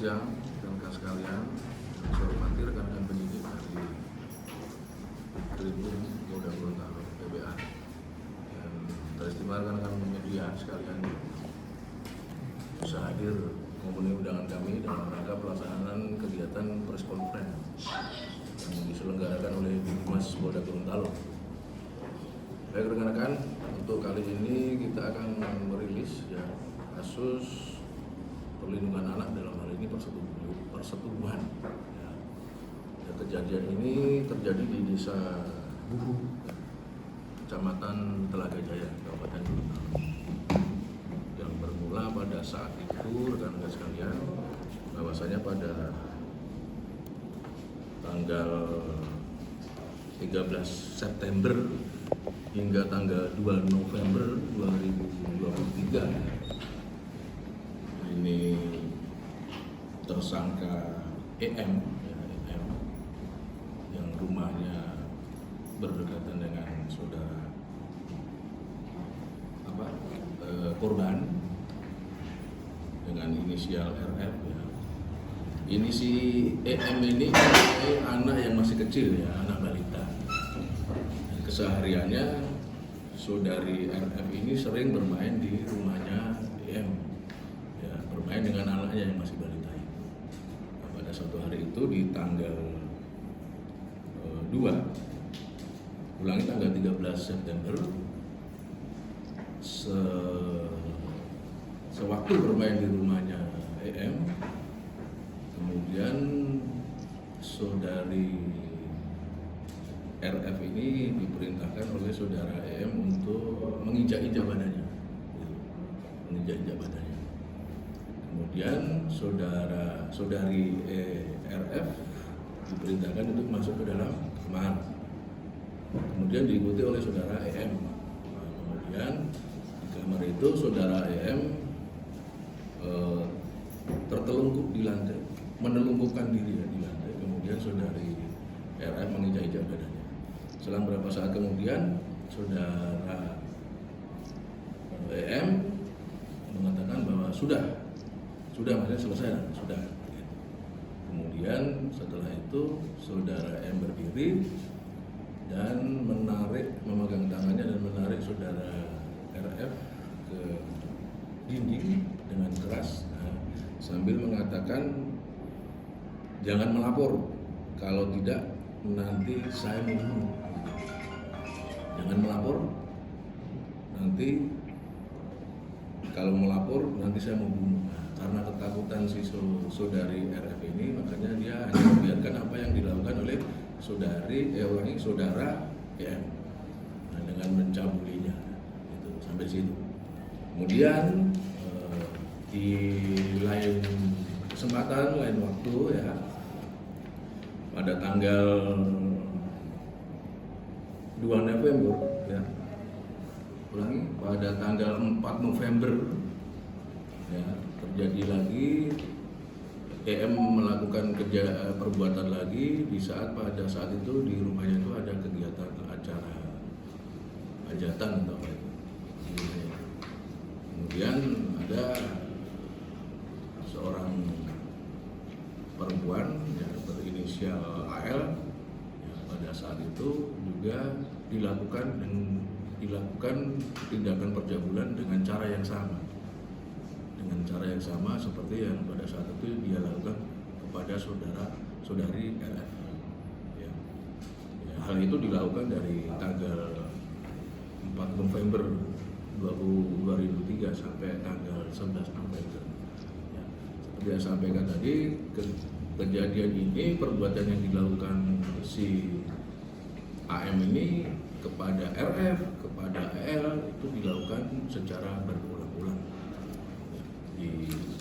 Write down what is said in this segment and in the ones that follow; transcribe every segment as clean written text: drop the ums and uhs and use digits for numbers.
siang rekan-rekan sekalian. Saya hormati rekan-rekan penyidik dari Tribun Polda Gorontalo PBA dan teristimewa rekan-rekan media sekalian bisa hadir memenuhi undangan kami dalam rangka pelaksanaan kegiatan press conference yang diselenggarakan oleh Humas Polda Gorontalo. Baik rekan-rekan, untuk kali ini kita akan merilis kasus perlindungan anak, dalam hal ini persetubuhan. Kejadian ini terjadi di Desa Buhu, Kecamatan Telaga Jaya, Kabupaten Gorontalo. Yang bermula pada saat itu rekan-rekan sekalian, bahwasanya pada tanggal 13 September hingga tanggal 2 November 2023 ini tersangka EM yang rumahnya berdekatan dengan saudara korban dengan inisial RF ya. Ini si EM ini anak yang masih kecil ya, anak balita. Kesehariannya saudari RF ini sering bermain di rumahnya EM ya, bermain dengan anaknya yang masih balita itu. Nah, pada suatu hari itu di tanggal 2 ulangi tanggal 13 September sewaktu bermain di rumahnya EM, kemudian saudari RF ini diperintahkan oleh saudara EM untuk menginjak-injak badannya, menginjak-injak badannya. Kemudian saudari RF diperintahkan untuk masuk ke dalam kamar. Kemudian diikuti oleh saudara EM. Nah, kemudian di kamar itu saudara EM tertelungkup di lantai, menelungkupkan diri di lantai. Kemudian saudari RF menginjak-injak badannya. Selang beberapa saat kemudian saudara EM mengatakan bahwa sudah maksudnya selesai, sudah. Kemudian setelah itu saudara M berdiri dan memegang tangannya dan menarik saudara RF ke dinding dengan keras, sambil mengatakan jangan melapor, kalau tidak nanti saya membunuh. Jangan melapor, nanti kalau melapor nanti saya membunuh. Karena ketakutan si saudari RF ini, makanya dia hanya membiarkan apa yang dilakukan oleh saudara EM, dengan mencabulinya, itu sampai situ. Kemudian di lain kesempatan, lain waktu ya, pada tanggal 2 November ya, pada tanggal 4 November ya, terjadi lagi EM melakukan perbuatan lagi di saat pada saat itu di rumahnya itu ada kegiatan acara hajatan atau apa itu. Kemudian ada seorang perempuan yang berinisial AL ya, pada saat itu juga dilakukan tindakan percabulan dengan cara yang sama seperti yang pada saat itu dia lakukan kepada saudari RF ya. Ya, hal itu dilakukan dari tanggal 4 November 2003 sampai tanggal 11 November ya. Seperti yang saya sampaikan tadi, kejadian ini, perbuatan yang dilakukan si AM ini kepada RF, kepada EL itu dilakukan secara berulang-ulang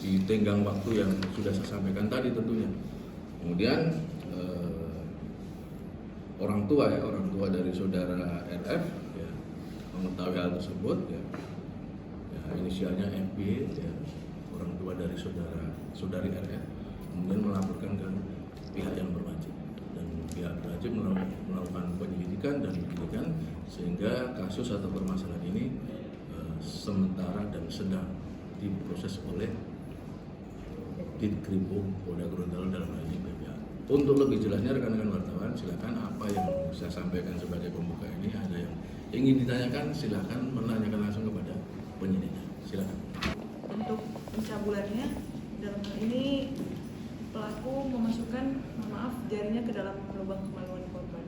di tenggang waktu yang sudah saya sampaikan tadi tentunya. Kemudian orang tua dari saudara RF ya, mengetahui hal tersebut ya, inisialnya MP ya, orang tua dari saudari RF kemudian melaporkan ke pihak yang berwajib, dan pihak berwajib melakukan penyelidikan dan penyidikan sehingga kasus atau permasalahan ini sementara dan sedang diproses oleh Ditkrimum Polda Gorontalo dalam hal ini PPA. Untuk lebih jelasnya rekan-rekan wartawan silakan apa yang saya sampaikan sebagai pembuka ini, ada yang ingin ditanyakan silakan menanyakan langsung kepada penyidiknya. Silakan. Untuk pencabulannya dalam hal ini pelaku memasukkan, jarinya ke dalam lubang kemaluan korban.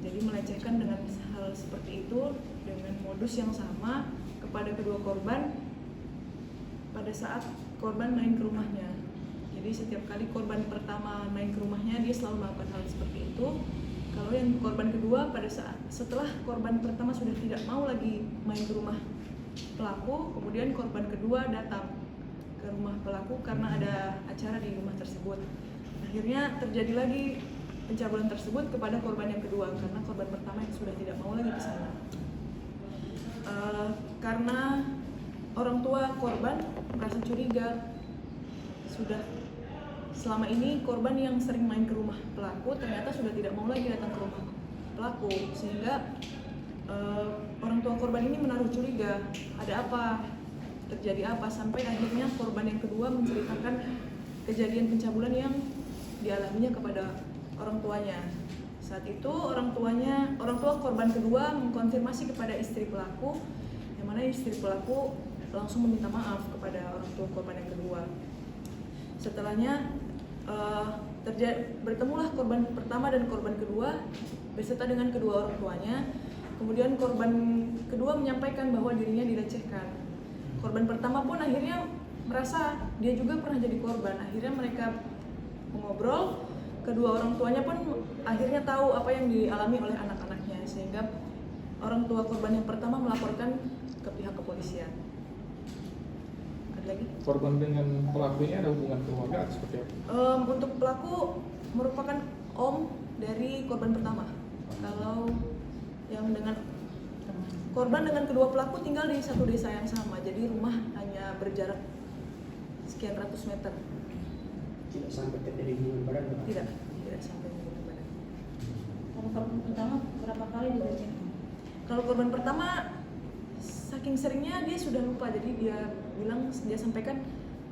Jadi melecehkan dengan hal seperti itu dengan modus yang sama kepada kedua korban pada saat korban main ke rumahnya. Jadi setiap kali korban pertama main ke rumahnya dia selalu melakukan hal seperti itu. Kalau yang korban kedua pada saat setelah korban pertama sudah tidak mau lagi main ke rumah pelaku, kemudian korban kedua datang ke rumah pelaku karena ada acara di rumah tersebut. Akhirnya terjadi lagi pencabulan tersebut kepada korban yang kedua karena korban pertama yang sudah tidak mau lagi ke sana. Karena orang tua korban merasa curiga, sudah selama ini korban yang sering main ke rumah pelaku ternyata sudah tidak mau lagi datang ke rumah pelaku, sehingga orang tua korban ini menaruh curiga, ada apa, terjadi apa, sampai akhirnya korban yang kedua menceritakan kejadian pencabulan yang dialaminya kepada orang tuanya. Saat itu orang tua korban kedua mengkonfirmasi kepada istri pelaku, yang mana istri pelaku langsung meminta maaf kepada orang tua korban yang kedua. Setelahnya bertemulah korban pertama dan korban kedua beserta dengan kedua orang tuanya. Kemudian korban kedua menyampaikan bahwa dirinya dilecehkan. Korban pertama pun akhirnya merasa dia juga pernah jadi korban. Akhirnya mereka mengobrol, kedua orang tuanya pun akhirnya tahu apa yang dialami oleh anak-anaknya, sehingga orang tua korban yang pertama melaporkan ke pihak kepolisian. Ada lagi? Korban dengan pelaku ini ada hubungan keluarga atau seperti apa? Untuk pelaku merupakan om dari korban pertama. Kalau yang dengan korban dengan kedua pelaku tinggal di satu desa yang sama, jadi rumah hanya berjarak sekian ratus meter. Tidak sampai terjadi hubungan badan? Tidak sampai hubungan badan. Kalau korban pertama berapa kali dilecehkan? Kalau korban pertama saking seringnya dia sudah lupa, jadi dia bilang, dia sampaikan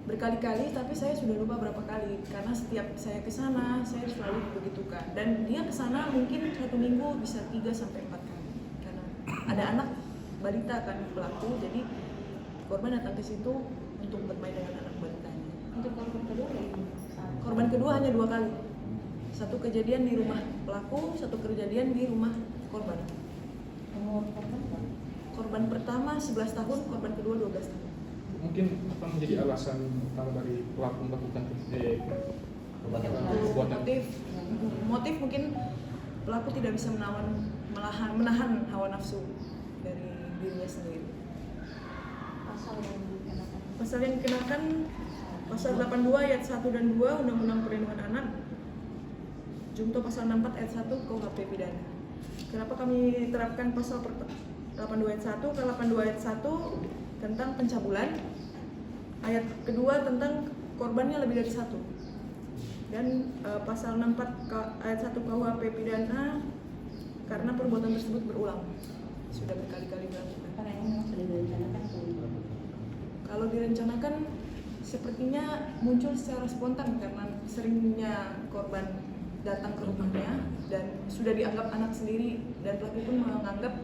berkali-kali, tapi saya sudah lupa berapa kali karena setiap saya ke sana saya selalu begitukan, dan dia ke sana mungkin satu minggu bisa 3 sampai 4 kali karena ada anak balita kan pelaku, jadi korban datang ke situ untuk bermain dengan anak balitanya. Untuk korban kedua Korban kedua hanya 2 kali, satu kejadian di rumah pelaku, satu kejadian di rumah korban. umur korban berapa? Korban pertama 11 tahun, korban kedua 12 tahun. Mungkin apa menjadi alasan utama dari pelaku melakukan perbuatan? Motif mungkin pelaku tidak bisa menahan hawa nafsu dari dirinya sendiri. Pasal yang dikenakan pasal 82 ayat 1 dan 2 Undang-Undang Perlindungan Anak, junto pasal 64 ayat 1 KUHP pidana. Kenapa kami terapkan pasal 82 ayat 1? Kalau 82 ayat 1 tentang pencabulan, ayat kedua tentang korbannya lebih dari satu, dan pasal 64 ayat 1 KUHP pidana karena perbuatan tersebut berulang, sudah berkali-kali dilakukan. Karena ini memang sudah direncanakan. Kalau direncanakan sepertinya muncul secara spontan karena seringnya korban datang ke rumahnya dan sudah dianggap anak sendiri, dan pelaku pun menganggap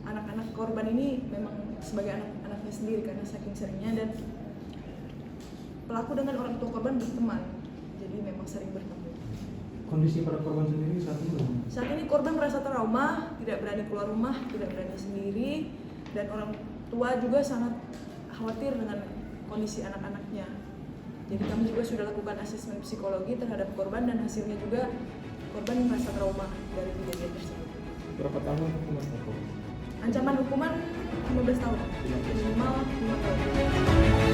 anak-anak korban ini memang sebagai anak-anaknya sendiri karena saking seringnya, dan pelaku dengan orang tua korban berteman, jadi memang sering bertemu. Kondisi para korban sendiri saat ini? Saat ini korban merasa trauma, tidak berani keluar rumah, tidak berani sendiri, dan orang tua juga sangat khawatir dengan kondisi anak-anaknya. Jadi kami juga sudah lakukan asesmen psikologi terhadap korban, dan hasilnya juga korban merasa trauma dari kejadian tersebut. Berapa tahun hukuman? Ancaman hukuman 15 tahun, minimal 5 tahun.